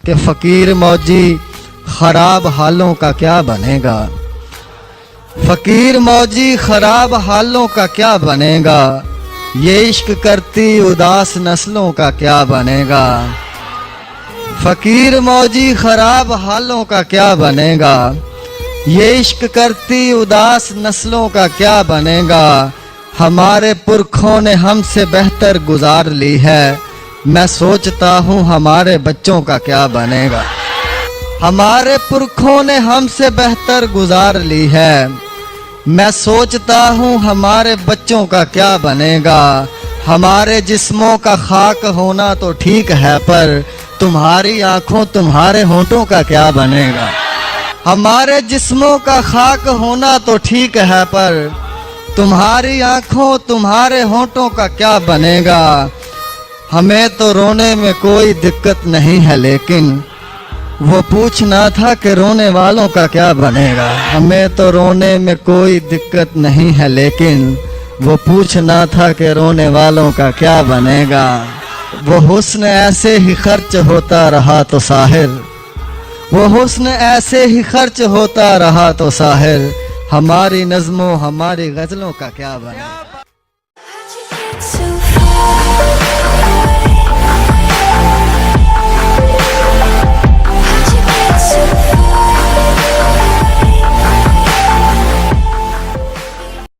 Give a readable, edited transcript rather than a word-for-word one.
कि फ़कीर मौजी ख़राब हालों का क्या बनेगा। फ़कीर मौजी ख़राब हालों का क्या बनेगा, ये इश्क करती उदास नस्लों का क्या बनेगा। फ़कीर मौजी ख़राब हालों का क्या बनेगा, ये इश्क करती उदास नस्लों का क्या बनेगा। हमारे पुरखों ने हमसे बेहतर गुजार ली है, मैं सोचता हूँ हमारे बच्चों का क्या बनेगा। हमारे पुरखों ने हमसे बेहतर गुजार ली है, मैं सोचता हूँ हमारे बच्चों का क्या बनेगा। हमारे जिस्मों का खाक होना तो ठीक है, पर तुम्हारी आंखों तुम्हारे होंठों का क्या बनेगा। हमारे जिस्मों का खाक होना तो ठीक है, पर तुम्हारी आंखों तुम्हारे होंठों का क्या बनेगा। हमें तो रोने में कोई दिक्कत नहीं है, लेकिन वो पूछना था कि रोने वालों का क्या बनेगा। हमें तो रोने में कोई दिक्कत नहीं है, लेकिन वो पूछना था कि रोने वालों का क्या बनेगा। वो हुस्न ऐसे ही खर्च होता रहा तो साहिर, वो हुस्न ऐसे ही खर्च होता रहा तो साहिर, हमारी नज़्मों हमारी गज़लों का क्या बनेगा।